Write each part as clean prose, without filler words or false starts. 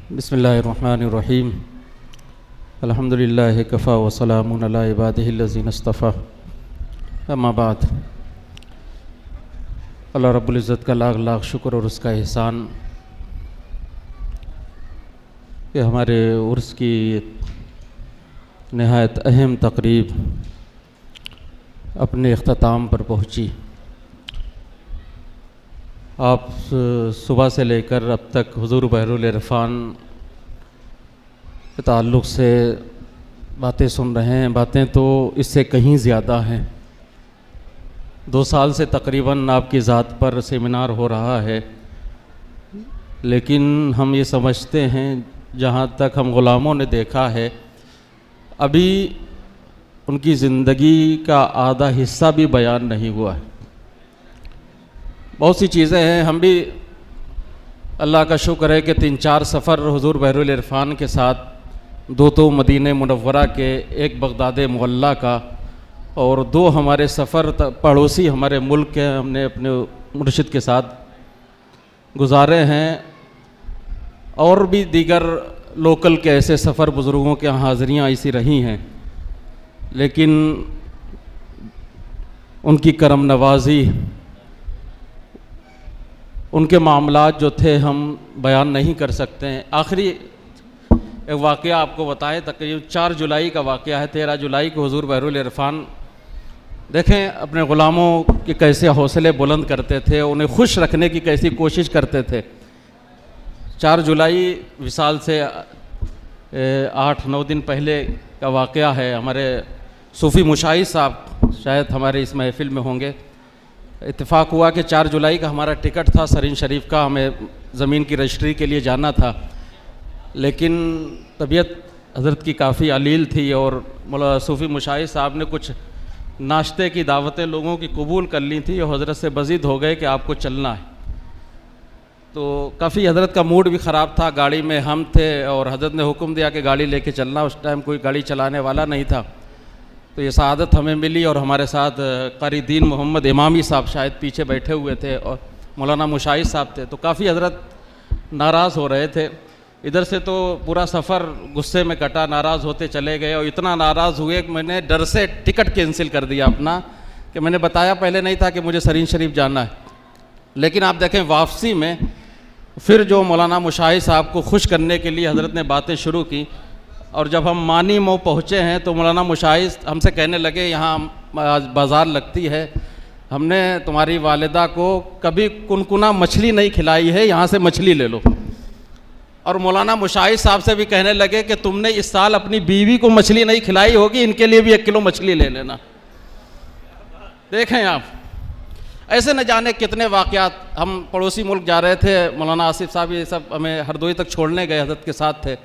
बिस्मिल्लाहिर्रहमानिर्रहीम अल्हम्दुलिल्लाहि कफ़ा व सलामुन अला इबादिहिल्लज़ीना इस्तफ़ा अम्मा बाद। अल्लाह रब्बुल इज़्ज़त का लाख लाख शुक्र और उसका एहसान कि हमारे उर्स की नहायत अहम तक़रीब अपने इख्तिताम पर पहुँची। आप सुबह से लेकर अब तक हुज़ूर बहरुल इरफ़ान के ताल्लुक़ से बातें सुन रहे हैं। बातें तो इससे कहीं ज़्यादा हैं। 2 साल से तकरीबन आपकी ज़ात पर सेमिनार हो रहा है, लेकिन हम ये समझते हैं जहाँ तक हम ग़ुलामों ने देखा है, अभी उनकी ज़िंदगी का आधा हिस्सा भी बयान नहीं हुआ है। बहुत सी चीज़ें हैं। हम भी अल्लाह का शुक्र है कि 3-4 सफ़र हुज़ूर बहरुल इरफ़ान के साथ, 2 तो मदीने मुनव्वरा के, एक बगदाद मुअल्ला का और 2 हमारे सफ़र पड़ोसी हमारे मुल्क के हमने अपने मुर्शिद के साथ गुजारे हैं। और भी दीगर लोकल के ऐसे सफ़र बुज़ुर्गों के यहाँ हाज़िरियाँ ऐसी रही हैं, लेकिन उनकी करम नवाज़ी, उनके मामलात जो थे हम बयान नहीं कर सकते हैं। आखिरी एक वाक़या आपको बताएं, तकरीबन 4 जुलाई का वाक़या है। 13 जुलाई को हुज़ूर बहरुल इरफ़ान देखें अपने ग़ुलामों के कैसे हौसले बुलंद करते थे, उन्हें खुश रखने की कैसी कोशिश करते थे। 4 जुलाई विसाल से 8-9 दिन पहले का वाक़या है। हमारे सूफ़ी मुशाहिद साहब शायद हमारे इस महफ़िल में होंगे। इत्तेफाक हुआ कि 4 जुलाई का हमारा टिकट था सरीन शरीफ का, हमें ज़मीन की रजिस्ट्री के लिए जाना था, लेकिन तबीयत हज़रत की काफ़ी अलील थी और मौलाना सूफ़ी मुशाहिद साहब ने कुछ नाश्ते की दावतें लोगों की कबूल कर ली थी और हज़रत से बज़ीद हो गए कि आपको चलना है। तो काफ़ी हज़रत का मूड भी ख़राब था। गाड़ी में हम थे और हज़रत ने हुक्म दिया कि गाड़ी लेके चलना। उस टाइम कोई गाड़ी चलाने वाला नहीं था, तो ये सआदत हमें मिली। और हमारे साथ क़ारी दीन मोहम्मद इमामी साहब शायद पीछे बैठे हुए थे और मौलाना मुशाहिद साहब थे। तो काफ़ी हज़रत नाराज़ हो रहे थे। इधर से तो पूरा सफ़र गुस्से में कटा, नाराज़ होते चले गए और इतना नाराज़ हुए कि मैंने डर से टिकट कैंसिल कर दिया अपना, कि मैंने बताया पहले नहीं था कि मुझे सरीन शरीफ जाना है। लेकिन आप देखें वापसी में फिर जो मौलाना मुशाहिद साहब को खुश करने के लिए हज़रत ने बातें शुरू की। और जब हम मानी मो पहुँचे हैं तो मौलाना मुशाहिद हमसे कहने लगे, यहाँ बाज़ार लगती है, हमने तुम्हारी वालिदा को कभी कुनकुना मछली नहीं खिलाई है, यहाँ से मछली ले लो। और मौलाना मुशाहिद साहब से भी कहने लगे कि तुमने इस साल अपनी बीवी को मछली नहीं खिलाई होगी, इनके लिए भी 1 किलो मछली ले लेना। देखें आप, ऐसे न जाने कितने वाक़यात। हम पड़ोसी मुल्क जा रहे थे, मौलाना आसिफ साहब ये सब हमें हरदोई तक छोड़ने गए, हज़रत के साथ थे।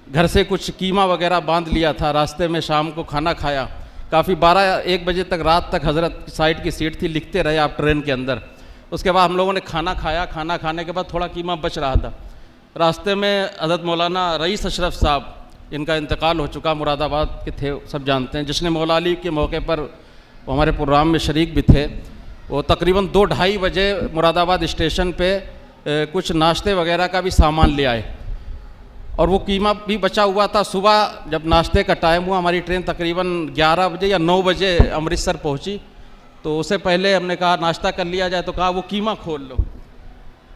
घर से कुछ कीमा वगैरह बांध लिया था। रास्ते में शाम को खाना खाया, काफ़ी 12-1 बजे तक, रात तक हज़रत साइड की सीट थी, लिखते रहे आप ट्रेन के अंदर। उसके बाद हम लोगों ने खाना खाया। खाना खाने के बाद थोड़ा कीमा बच रहा था। रास्ते में हज़रत मौलाना रईस अशरफ साहब, इनका इंतकाल हो चुका, मुरादाबाद के थे, सब जानते हैं। जश्न मौला अली के मौके पर वो हमारे प्रोग्राम में शरीक भी थे। वो तकरीबन 2-2:30 बजे मुरादाबाद स्टेशन पे कुछ नाश्ते वगैरह का भी सामान ले आए और वो कीमा भी बचा हुआ था। सुबह जब नाश्ते का टाइम हुआ, हमारी ट्रेन तकरीबन 11 बजे या 9 बजे अमृतसर पहुंची, तो उससे पहले हमने कहा नाश्ता कर लिया जाए, तो कहा वो कीमा खोल लो।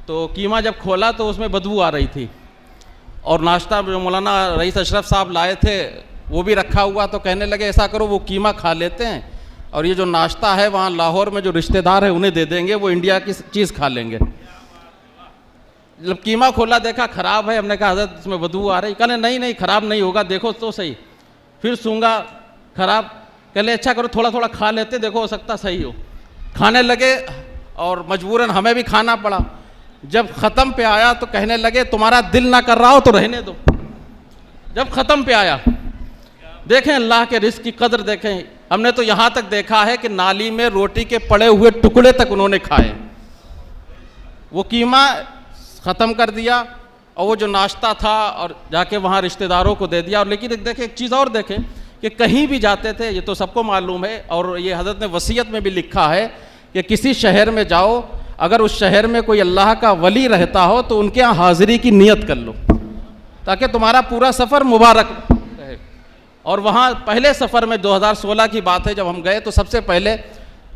तो कीमा जब खोला तो उसमें बदबू आ रही थी और नाश्ता जो मौलाना रईस अशरफ साहब लाए थे वो भी रखा हुआ। तो कहने लगे ऐसा करो वो कीमा खा लेते हैं और ये जो नाश्ता है वहाँ लाहौर में जो रिश्तेदार है उन्हें दे देंगे, वो इंडिया की चीज़ खा लेंगे। जब कीमा खोला देखा ख़राब है, हमने कहा हज़रत इसमें बदबू आ रही। कहने नहीं नहीं ख़राब नहीं होगा, देखो तो सही। फिर सूंगा, ख़राब। कहले अच्छा करो थोड़ा थोड़ा खा लेते, देखो हो सकता सही हो। खाने लगे और मजबूरन हमें भी खाना पड़ा। जब ख़त्म पे आया तो कहने लगे तुम्हारा दिल ना कर रहा हो तो रहने दो। जब ख़त्म पे आया, देखें अल्लाह के रिज़्क़ की कदर देखें। हमने तो यहाँ तक देखा है कि नाली में रोटी के पड़े हुए टुकड़े तक उन्होंने खाए। वो कीमा ख़त्म कर दिया और वो जो नाश्ता था और जाके वहाँ रिश्तेदारों को दे दिया। और लेकिन देखें एक चीज़ और देखें कि कहीं भी जाते थे, ये तो सबको मालूम है और ये हज़रत ने वसीयत में भी लिखा है कि किसी शहर में जाओ, अगर उस शहर में कोई अल्लाह का वली रहता हो तो उनके यहाँ हाज़िरी की नियत कर लो। ताकि तुम्हारा पूरा सफ़र मुबारक रहे। और वहाँ पहले सफ़र में 2016 की बात है, जब हम गए तो सबसे पहले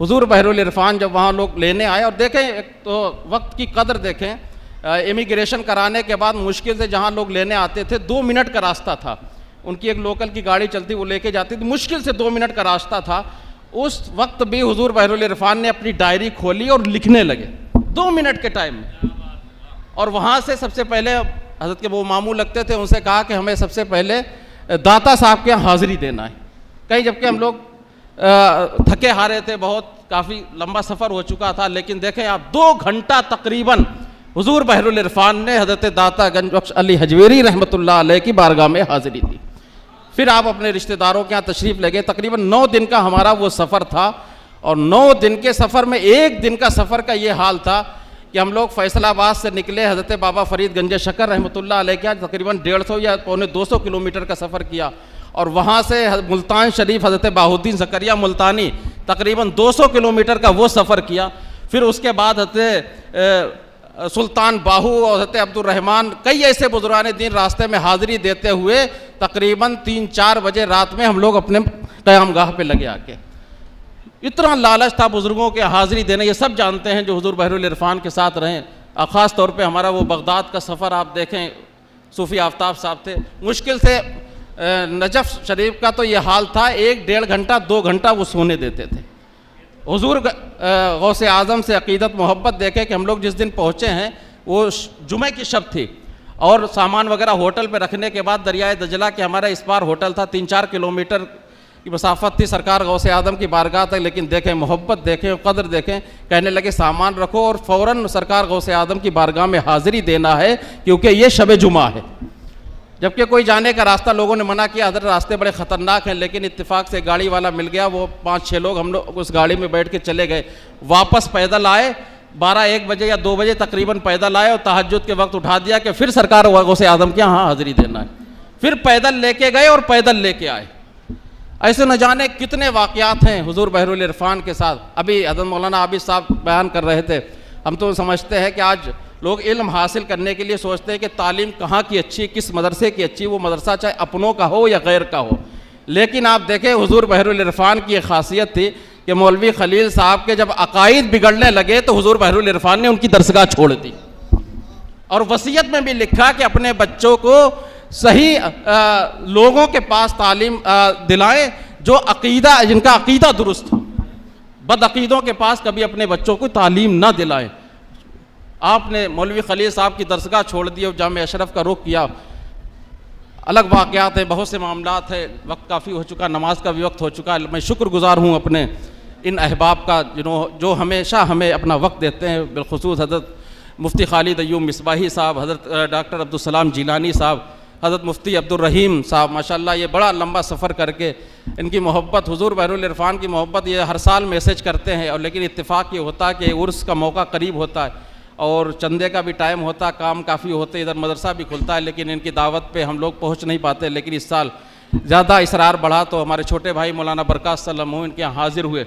हुजूर बहरुल इरफान जब वहाँ लोग लेने आए, और देखें एक तो वक्त की कदर देखें, इमिग्रेशन कराने के बाद मुश्किल से जहाँ लोग लेने आते थे 2 मिनट का रास्ता था, उनकी एक लोकल की गाड़ी चलती वो लेके जाती थी, मुश्किल से 2 मिनट का रास्ता था। उस वक्त भी हुजूर बहरुल इरफान ने अपनी डायरी खोली और लिखने लगे 2 मिनट के टाइम में। और वहाँ से सबसे पहले हज़रत के वो मामू लगते थे, उनसे कहा कि हमें सबसे पहले दाता साहब के यहाँ हाज़िरी देना है कहीं, जबकि हम लोग थके हारे थे, बहुत काफ़ी लंबा सफ़र हो चुका था। लेकिन देखें आप 2 घंटा तकरीबन हुजूर बहरुल इरफान ने हज़रत दाता गंज बख्श अली हजवेरी रहमतुल्लाह अलैह की बारगाह में हाज़िरी दी। फिर आप अपने रिश्तेदारों के यहाँ तशरीफ़ ले गए। तकरीबन 9 दिन का हमारा वो सफ़र था, और 9 दिन के सफ़र में 1 दिन का सफ़र का ये हाल था कि हम लोग फैसलाबाद से निकले, हज़रत बाबा फरीद गंज शकर रहमतुल्लाह अलैह के यहाँ तकरीबन 150 या पौने 200 किलोमीटर का सफ़र किया, और वहाँ से मुल्तान शरीफ हज़रत बाहुद्दीन ज़करिया मुल्तानी तकरीबन 200 किलोमीटर का वो सफ़र किया। फिर उसके बाद हज़रत सुल्तान बाहू और हज़रत अब्दुर्रहमान कई ऐसे बुजुर्गान दीन रास्ते में हाज़िरी देते हुए तकरीबन 3-4 बजे रात में हम लोग अपने क़यामगाह पे लगे आके। इतना लालच था बुज़ुर्गों के हाज़िरी देने, ये सब जानते हैं जो हुज़ूर बहरुल इरफान के साथ रहें। ख़ास तौर पे हमारा वो बगदाद का सफ़र आप देखें, सूफ़ी आफ्ताब साहब थे, मुश्किल से नजफ़ शरीफ का तो ये हाल था, 1-1.5 घंटा 2 घंटा वो सोने देते थे। हुजूर गौसे आज़म से अक़ीदत मोहब्बत देखे कि हम लोग जिस दिन पहुँचे हैं वो जुमे की शब थी, और सामान वगैरह होटल पे रखने के बाद दरियाए दजला के हमारा इस पार होटल था, 3-4 किलोमीटर की मसाफत थी सरकार गौसे आज़म की बारगाह तक। लेकिन देखें मोहब्बत देखें, कदर देखें, कहने लगे सामान रखो और फ़ौरन सरकार गौसे आज़म की बारगाह में हाज़िरी देना है, क्योंकि ये शब जुमा है। जबकि कोई जाने का रास्ता लोगों ने मना किया, हज़रत रास्ते बड़े ख़तरनाक हैं, लेकिन इत्तेफाक से गाड़ी वाला मिल गया, वो 5-6 लोग हम लोग उस गाड़ी में बैठ के चले गए। वापस पैदल आए, 12-1 बजे या 2 बजे तकरीबन पैदल आए, और तहज्जुद के वक्त उठा दिया कि फिर सरकार गौसे आज़म के यहाँ हाज़िरी देना है। फिर पैदल लेके गए और पैदल लेके आए। ऐसे न जाने कितने वाक़यात हैं हुजूर बहरुल इरफान के साथ। अभी हज़रत मौलाना आबिद साहब बयान कर रहे थे, हम तो समझते हैं कि आज लोग इल्म हासिल करने के लिए सोचते हैं कि तालीम कहाँ की अच्छी, किस मदरसे की अच्छी, वो मदरसा चाहे अपनों का हो या गैर का हो। लेकिन आप देखें हुजूर बहरुल इरफान की एक खासियत थी कि मौलवी खलील साहब के जब अकायद बिगड़ने लगे तो हुजूर बहरुल इरफान ने उनकी दरसगाह छोड़ दी, और वसीयत में भी लिखा कि अपने बच्चों को सही लोगों के पास तालीम दिलाएं जो अकीदा, जिनका अकीदा दुरुस्त हो। बदअकीदों के पास कभी अपने बच्चों को तालीम ना दिलाएं। आपने मौलवी खलील साहब की दरसगाह छोड़ दी और जामे अशरफ का रुख किया। अलग वाक़यात है, बहुत से मामलात है, वक्त काफ़ी हो चुका, नमाज का भी वक्त हो चुका है। मैं शुक्रगुज़ार हूँ अपने इन अहबाब का जो हमेशा हमें अपना वक्त देते हैं, बिलखुसूस हज़रत मुफ्ती खालिद अय्यूब मिसबाही साहब, हज़रत डॉक्टर अब्दुलसलाम जिलानी साहब, हज़रत मुफ्ती अब्दुर्रहीम साहब, माशाल्लाह ये बड़ा लंबा सफ़र करके इनकी मोहब्बत, हुजूर बहरुल इरफान की मोहब्बत, ये हर साल मैसेज करते हैं। और लेकिन इत्तेफाक ये होता है कि उर्स का मौका करीब होता है और चंदे का भी टाइम होता, काम काफ़ी होते, इधर मदरसा भी खुलता है, लेकिन इनकी दावत पे हम लोग पहुँच नहीं पाते। लेकिन इस साल ज़्यादा इसरार बढ़ा तो हमारे छोटे भाई मौलाना बरकत सल्लम इनके यहाँ हाजिर हुए।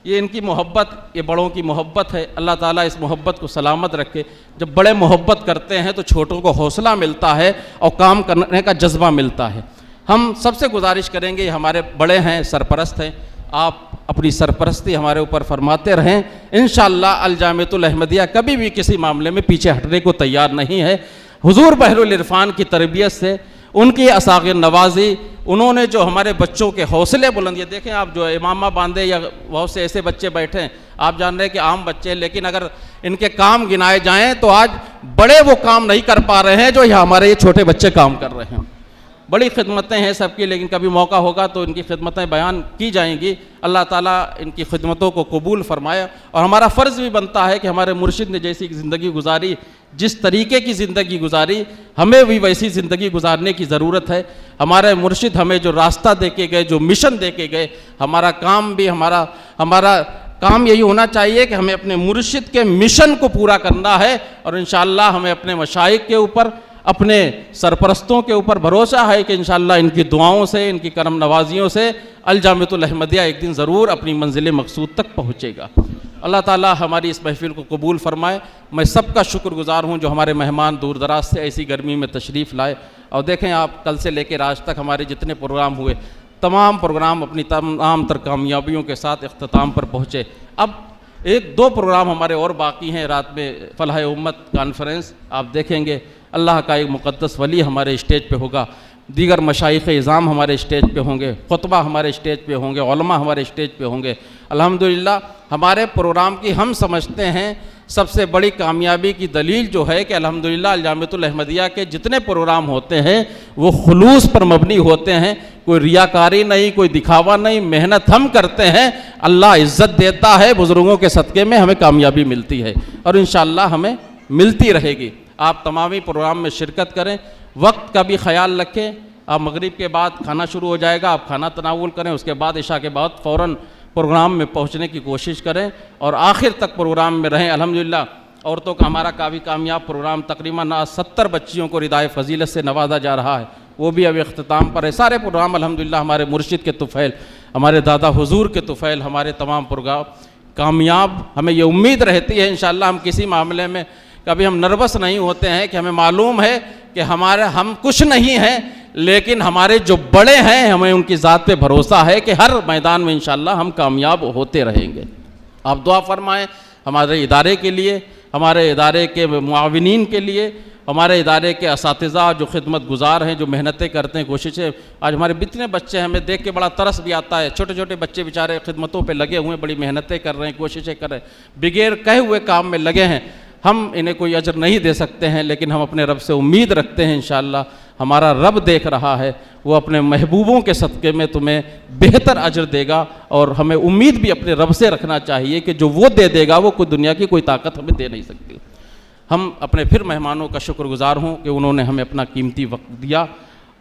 ये इनकी मोहब्बत, ये बड़ों की मोहब्बत है। अल्लाह ताला इस मोहब्बत को सलामत रखे। जब बड़े मोहब्बत करते हैं तो छोटों को हौसला मिलता है और काम करने का जज्बा मिलता है। हम सबसे गुजारिश करेंगे, हमारे बड़े हैं, सरपरस्त हैं, आप अपनी सरपरस्ती हमारे ऊपर फरमाते रहें। इंशाअल्लाह अल जामिअतुल अहमदिया कभी भी किसी मामले में पीछे हटने को तैयार नहीं है। हुजूर बहरुल इरफान की तरबियत से, उनकी असागिर नवाजी, उन्होंने जो हमारे बच्चों के हौसले बुलंद, ये देखें आप, जो इमामा बांधे या बहुत से ऐसे बच्चे बैठे हैं, आप जान रहे हैं कि आम बच्चे हैं, लेकिन अगर इनके काम गिनाए जाएं तो आज बड़े वो काम नहीं कर पा रहे हैं जो ये हमारे ये छोटे बच्चे काम कर रहे हैं। बड़ी खिदमतें हैं सबकी, लेकिन कभी मौका होगा तो इनकी खिदमतें बयान की जाएंगी। अल्लाह ताला इनकी खिदमतों को कबूल फरमाए। और हमारा फ़र्ज़ भी बनता है कि हमारे मुर्शिद ने जैसी ज़िंदगी गुजारी, जिस तरीके की ज़िंदगी गुजारी, हमें भी वैसी ज़िंदगी गुजारने की ज़रूरत है। हमारे मुर्शिद हमें जो रास्ता दे के गए, जो मिशन दे के गए, हमारा काम भी हमारा काम यही होना चाहिए कि हमें अपने मुर्शिद के मिशन को पूरा करना है। और इंशाअल्लाह हमें अपने मशाइख के ऊपर, अपने सरपरस्तों के ऊपर भरोसा है कि इंशाअल्लाह इनकी दुआओं से, इनकी करम नवाजियों से अल जामिअतुल अहमदिया एक दिन ज़रूर अपनी मंजिल मकसूद तक पहुँचेगा। अल्लाह ताला हमारी इस महफिल को कबूल फरमाए। मैं सबका शुक्रगुज़ार हूँ जो हमारे मेहमान दूर दराज से ऐसी गर्मी में तशरीफ़ लाए। और देखें आप, कल से लेकर आज तक हमारे जितने प्रोग्राम हुए, तमाम प्रोग्राम अपनी तमाम तर कामयाबियों के साथ इख्तिताम पर पहुँचे। अब एक दो प्रोग्राम हमारे और बाकी हैं। रात में फलाह उम्मत कॉन्फ्रेंस आप देखेंगे, अल्लाह का एक मुक़द्दस वली हमारे स्टेज पे होगा, दीगर मशाइख़ इज़ाम हमारे स्टेज पे होंगे, खुतबा हमारे स्टेज पे होंगे, उलमा हमारे स्टेज पे होंगे। अल्हम्दुलिल्लाह हमारे प्रोग्राम की हम समझते हैं सबसे बड़ी कामयाबी की दलील जो है कि अल्हम्दुलिल्लाह जामिअतुल अहमदिया के जितने प्रोग्राम होते हैं वो खुलूस पर मबनी होते हैं, कोई रियाकारी नहीं, कोई दिखावा नहीं, मेहनत हम करते हैं, अल्लाह इज़्ज़त देता है, बुज़ुर्गों के सदक़े में हमें कामयाबी मिलती है और इंशाअल्लाह हमें मिलती रहेगी। आप तमामी प्रोग्राम में शिरकत करें, वक्त का भी ख्याल रखें। आप मगरिब के बाद खाना शुरू हो जाएगा, आप खाना तनावुल करें, उसके बाद इशा के बाद फ़ौरन प्रोग्राम में पहुंचने की कोशिश करें और आखिर तक प्रोग्राम में रहें। अल्हम्दुलिल्लाह औरतों का हमारा काफ़ी कामयाब प्रोग्राम, तकरीबन 70 बच्चियों को रिदाए फ़जीलत से नवाजा जा रहा है, वो भी अब इख्तिताम पर है। सारे प्रोग्राम अल्हम्दुलिल्लाह हमारे मुर्शिद के तुफ़ैल, हमारे दादा हुजूर के तुफ़ैल, हमारे तमाम प्रोग्राम कामयाब। हमें ये उम्मीद रहती है इंशाअल्लाह, हम किसी मामले में कभी हम नर्वस नहीं होते हैं कि हमें मालूम है कि हम कुछ नहीं हैं, लेकिन हमारे जो बड़े हैं हमें उनकी ज़ात पे भरोसा है कि हर मैदान में इंशाअल्लाह हम कामयाब होते रहेंगे। आप दुआ फरमाएं हमारे इदारे के लिए, हमारे इदारे के मुआविनीन के लिए, हमारे इदारे के असातिज़ा जो खिदमत गुजार हैं, जो मेहनतें करते हैं, कोशिशें। आज हमारे इतने बच्चे हैं, हमें देख के बड़ा तरस भी आता है, छोटे छोटे बच्चे बेचारे खिदमतों पे लगे हुए हैं, बड़ी मेहनतें कर रहे हैं, कोशिशें कर रहे हैं, बगैर कहे हुए काम में लगे हैं। हम इन्हें कोई अजर नहीं दे सकते हैं, लेकिन हम अपने रब से उम्मीद रखते हैं इंशाअल्लाह हमारा रब देख रहा है, वो अपने महबूबों के सदक़े में तुम्हें बेहतर अजर देगा। और हमें उम्मीद भी अपने रब से रखना चाहिए कि जो वो दे देगा वो कोई दुनिया की कोई ताकत हमें दे नहीं सकती। हम अपने फिर मेहमानों का शुक्रगुजार हूँ कि उन्होंने हमें अपना कीमती वक्त दिया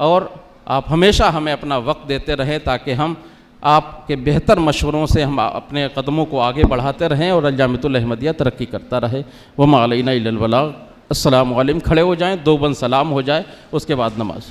और आप हमेशा हमें अपना वक्त देते रहें ताकि हम आपके बेहतर मशवरों से हम अपने कदमों को आगे बढ़ाते रहें और जामिअतुल अहमदिया तरक्की करता रहे। वमा अलैना इल्लल बलाग। अस्सलामु अलैकुम। खड़े हो जाएं, दो बंद सलाम हो जाए, उसके बाद नमाज।